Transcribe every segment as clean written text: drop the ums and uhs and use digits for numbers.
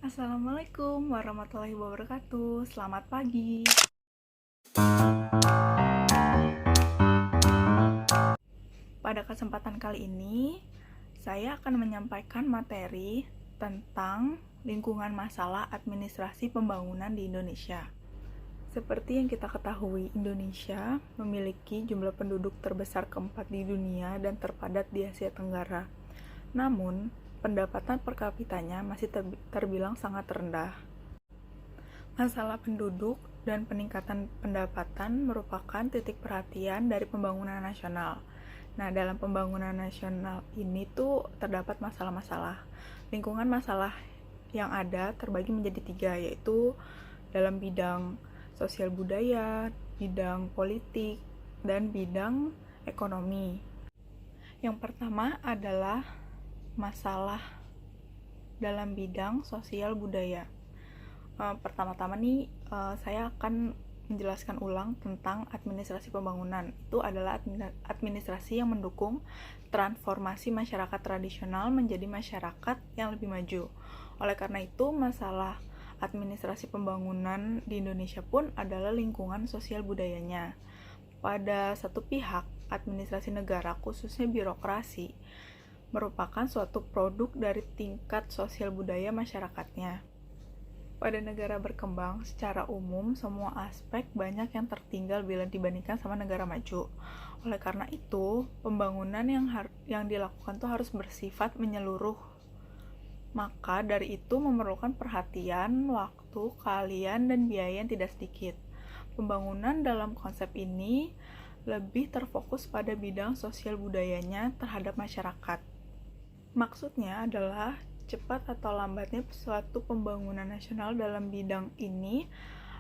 Assalamualaikum warahmatullahi wabarakatuh. Selamat pagi. Pada kesempatan kali ini, saya akan menyampaikan materi tentang lingkungan masalah administrasi pembangunan di Indonesia. Seperti yang kita ketahui, Indonesia memiliki jumlah penduduk terbesar keempat di dunia dan terpadat di Asia Tenggara. Namun, pendapatan per kapitanya masih terbilang sangat rendah. Masalah penduduk dan peningkatan pendapatan merupakan titik perhatian dari pembangunan nasional. Nah, dalam pembangunan nasional ini tuh terdapat masalah-masalah. Lingkungan masalah yang ada terbagi menjadi 3, yaitu dalam bidang sosial budaya, bidang politik, dan bidang ekonomi. Yang pertama adalah masalah dalam bidang sosial budaya. Pertama-tama nih, saya akan menjelaskan ulang tentang administrasi pembangunan. Itu adalah administrasi yang mendukung transformasi masyarakat tradisional menjadi masyarakat yang lebih maju. Oleh karena itu, masalah administrasi pembangunan di Indonesia pun adalah lingkungan sosial budayanya. Pada satu pihak, administrasi negara, khususnya birokrasi, merupakan suatu produk dari tingkat sosial budaya masyarakatnya. Pada negara berkembang, secara umum, semua aspek banyak yang tertinggal bila dibandingkan sama negara maju. Oleh karena itu, pembangunan yang dilakukan tuh harus bersifat menyeluruh. Maka dari itu memerlukan perhatian, waktu, keahlian, dan biaya yang tidak sedikit. Pembangunan dalam konsep ini lebih terfokus pada bidang sosial budayanya terhadap masyarakat. Maksudnya adalah cepat atau lambatnya suatu pembangunan nasional dalam bidang ini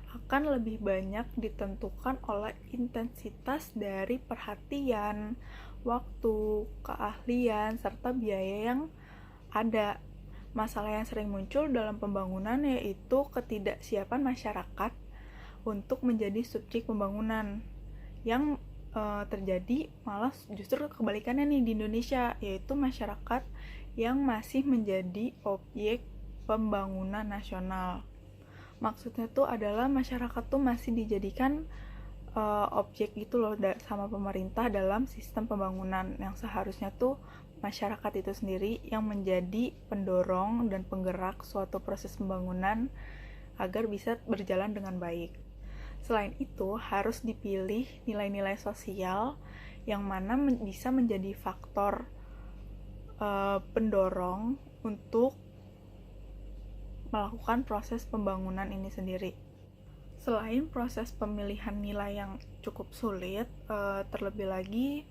akan lebih banyak ditentukan oleh intensitas dari perhatian, waktu, keahlian, serta biaya yang ada. Masalah yang sering muncul dalam pembangunan yaitu ketidaksiapan masyarakat untuk menjadi subjek pembangunan, yang terjadi malah justru kebalikannya nih di Indonesia, yaitu masyarakat yang masih menjadi objek pembangunan nasional. Maksudnya tuh adalah masyarakat tuh masih dijadikan objek gitu loh sama pemerintah dalam sistem pembangunan, yang seharusnya tuh masyarakat itu sendiri yang menjadi pendorong dan penggerak suatu proses pembangunan agar bisa berjalan dengan baik. Selain itu, harus dipilih nilai-nilai sosial yang mana bisa menjadi faktor pendorong untuk melakukan proses pembangunan ini sendiri. Selain proses pemilihan nilai yang cukup sulit, terlebih lagi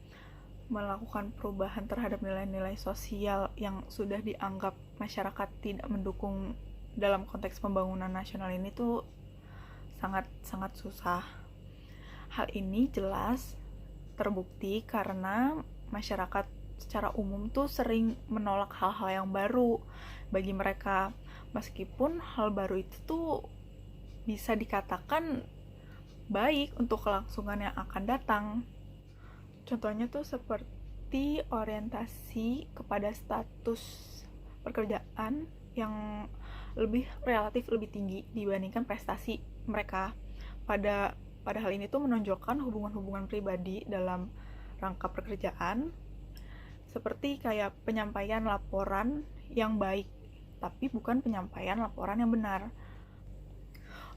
melakukan perubahan terhadap nilai-nilai sosial yang sudah dianggap masyarakat tidak mendukung dalam konteks pembangunan nasional ini tuh sangat susah. Hal ini jelas terbukti karena masyarakat secara umum tuh sering menolak hal-hal yang baru bagi mereka, meskipun hal baru itu tuh bisa dikatakan baik untuk kelangsungan yang akan datang. Contohnya tuh seperti orientasi kepada status pekerjaan yang relatif lebih tinggi dibandingkan prestasi mereka. Pada hal ini tuh menonjolkan hubungan-hubungan pribadi dalam rangka pekerjaan, seperti kayak penyampaian laporan yang baik, tapi bukan penyampaian laporan yang benar.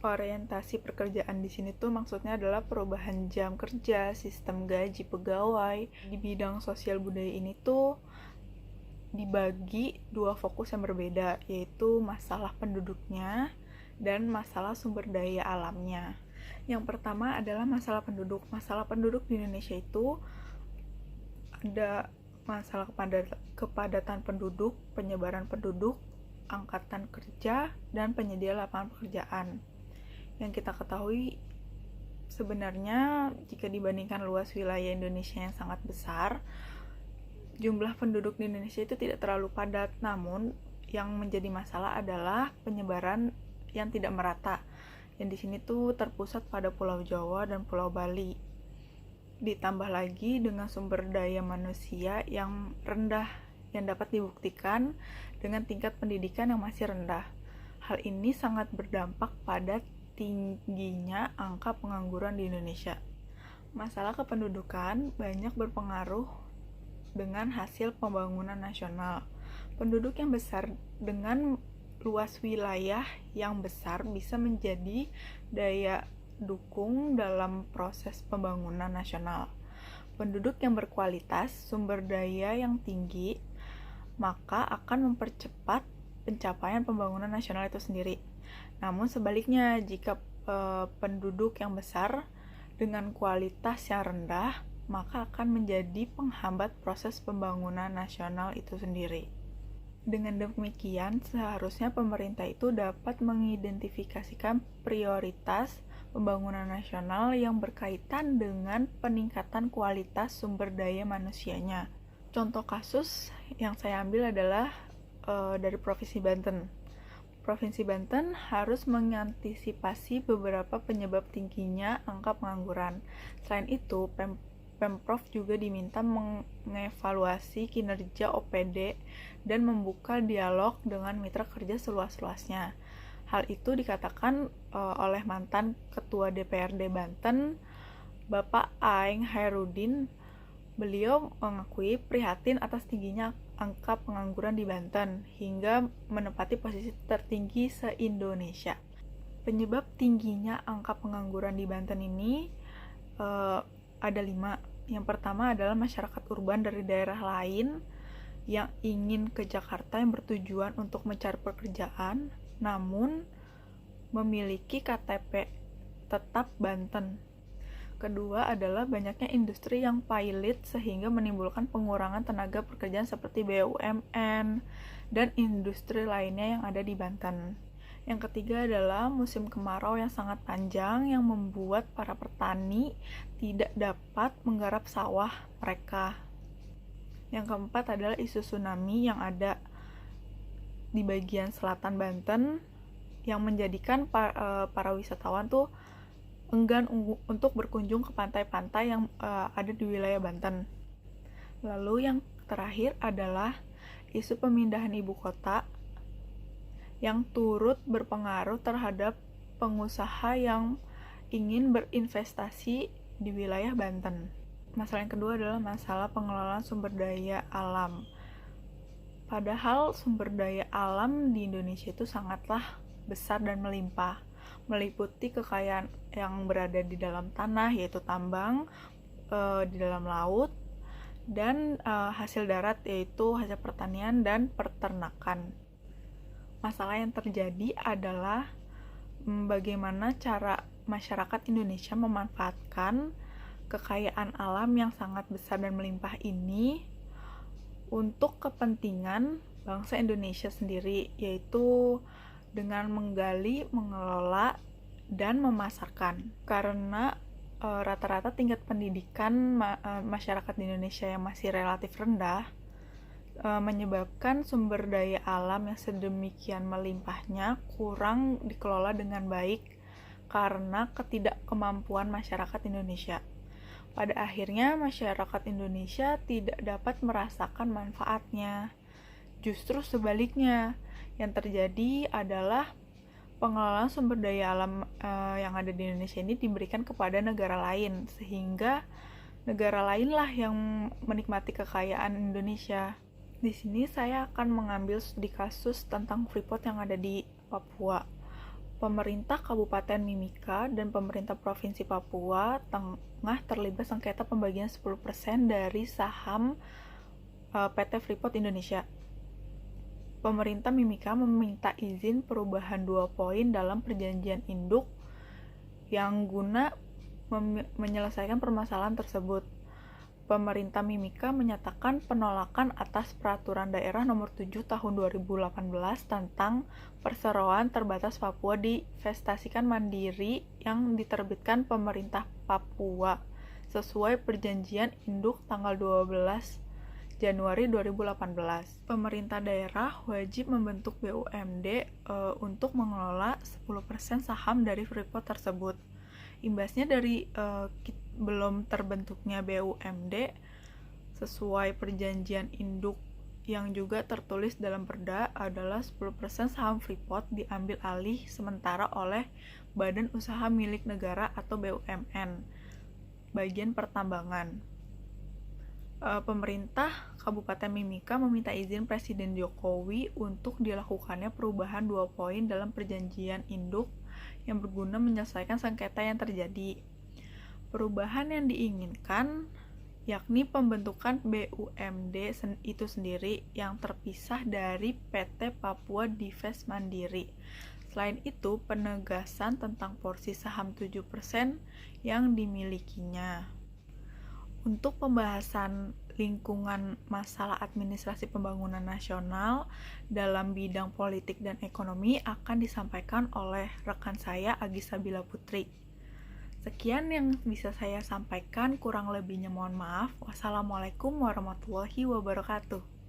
Orientasi pekerjaan di sini tuh maksudnya adalah perubahan jam kerja, sistem gaji pegawai. Di bidang sosial budaya ini tuh dibagi 2 fokus yang berbeda, yaitu masalah penduduknya dan masalah sumber daya alamnya. Yang pertama adalah masalah penduduk. Masalah penduduk di Indonesia itu ada masalah kepadatan penduduk, penyebaran penduduk, angkatan kerja, dan penyedia lapangan pekerjaan. Yang kita ketahui sebenarnya jika dibandingkan luas wilayah Indonesia yang sangat besar, jumlah penduduk di Indonesia itu tidak terlalu padat, namun yang menjadi masalah adalah penyebaran yang tidak merata. Yang di sini tuh terpusat pada Pulau Jawa dan Pulau Bali. Ditambah lagi dengan sumber daya manusia yang rendah, yang dapat dibuktikan dengan tingkat pendidikan yang masih rendah. Hal ini sangat berdampak pada tingginya angka pengangguran di Indonesia. Masalah kependudukan banyak berpengaruh dengan hasil pembangunan nasional. Penduduk yang besar dengan luas wilayah yang besar bisa menjadi daya dukung dalam proses pembangunan nasional. Penduduk yang berkualitas, sumber daya yang tinggi, maka akan mempercepat pencapaian pembangunan nasional itu sendiri. Namun sebaliknya, jika penduduk yang besar dengan kualitas yang rendah, maka akan menjadi penghambat proses pembangunan nasional itu sendiri. Dengan demikian, seharusnya pemerintah itu dapat mengidentifikasikan prioritas pembangunan nasional yang berkaitan dengan peningkatan kualitas sumber daya manusianya. Contoh kasus yang saya ambil adalah dari Provinsi Banten. Provinsi Banten harus mengantisipasi beberapa penyebab tingginya angka pengangguran. Selain itu, Pemprov juga diminta mengevaluasi kinerja OPD dan membuka dialog dengan mitra kerja seluas-luasnya. Hal itu dikatakan oleh mantan Ketua DPRD Banten, Bapak Aeng Hairudin. Beliau mengakui prihatin atas tingginya angka pengangguran di Banten hingga menempati posisi tertinggi se-Indonesia. Penyebab tingginya angka pengangguran di Banten ini ada 5. Yang pertama adalah masyarakat urban dari daerah lain yang ingin ke Jakarta yang bertujuan untuk mencari pekerjaan, namun memiliki KTP tetap Banten. Kedua adalah banyaknya industri yang pilot sehingga menimbulkan pengurangan tenaga pekerjaan seperti BUMN dan industri lainnya yang ada di Banten. Yang ketiga adalah musim kemarau yang sangat panjang yang membuat para petani tidak dapat menggarap sawah mereka. Yang keempat adalah isu tsunami yang ada di bagian selatan Banten yang menjadikan para wisatawan tuh enggan untuk berkunjung ke pantai-pantai yang ada di wilayah Banten. Lalu yang terakhir adalah isu pemindahan ibu kota yang turut berpengaruh terhadap pengusaha yang ingin berinvestasi di wilayah Banten. Masalah yang kedua adalah masalah pengelolaan sumber daya alam. Padahal sumber daya alam di Indonesia itu sangatlah besar dan melimpah, meliputi kekayaan yang berada di dalam tanah, yaitu tambang, di dalam laut, dan hasil darat, yaitu hasil pertanian dan peternakan. Masalah yang terjadi adalah bagaimana cara masyarakat Indonesia memanfaatkan kekayaan alam yang sangat besar dan melimpah ini untuk kepentingan bangsa Indonesia sendiri, yaitu dengan menggali, mengelola, dan memasarkan. Karena rata-rata tingkat pendidikan masyarakat di Indonesia yang masih relatif rendah, menyebabkan sumber daya alam yang sedemikian melimpahnya kurang dikelola dengan baik karena ketidakmampuan masyarakat Indonesia. Pada akhirnya, masyarakat Indonesia tidak dapat merasakan manfaatnya. Justru sebaliknya, yang terjadi adalah pengelolaan sumber daya alam yang ada di Indonesia ini diberikan kepada negara lain, sehingga negara lainlah yang menikmati kekayaan Indonesia. Di sini saya akan mengambil studi kasus tentang Freeport yang ada di Papua. Pemerintah Kabupaten Mimika dan pemerintah Provinsi Papua Tengah terlibat sengketa pembagian 10% dari saham PT Freeport Indonesia. Pemerintah Mimika meminta izin perubahan 2 poin dalam perjanjian induk yang guna menyelesaikan permasalahan tersebut. Pemerintah Mimika menyatakan penolakan atas Peraturan Daerah Nomor 7 Tahun 2018 tentang perseroan terbatas Papua divestasikan mandiri yang diterbitkan pemerintah Papua sesuai perjanjian induk tanggal 12 Januari 2018. Pemerintah daerah wajib membentuk BUMD untuk mengelola 10% saham dari Freeport tersebut. Imbasnya dari belum terbentuknya BUMD sesuai perjanjian induk yang juga tertulis dalam Perda adalah 10% saham Freeport diambil alih sementara oleh Badan Usaha Milik Negara atau BUMN, bagian pertambangan. Pemerintah Kabupaten Mimika meminta izin Presiden Jokowi untuk dilakukannya perubahan 2 poin dalam perjanjian induk yang berguna menyelesaikan sengketa yang terjadi. Perubahan yang diinginkan yakni pembentukan BUMD itu sendiri yang terpisah dari PT Papua Divest Mandiri. Selain itu, penegasan tentang porsi saham 7% yang dimilikinya. Untuk pembahasan lingkungan masalah administrasi pembangunan nasional dalam bidang politik dan ekonomi akan disampaikan oleh rekan saya Agi Sabila Putri. Sekian yang bisa saya sampaikan, kurang lebihnya mohon maaf. Wassalamualaikum warahmatullahi wabarakatuh.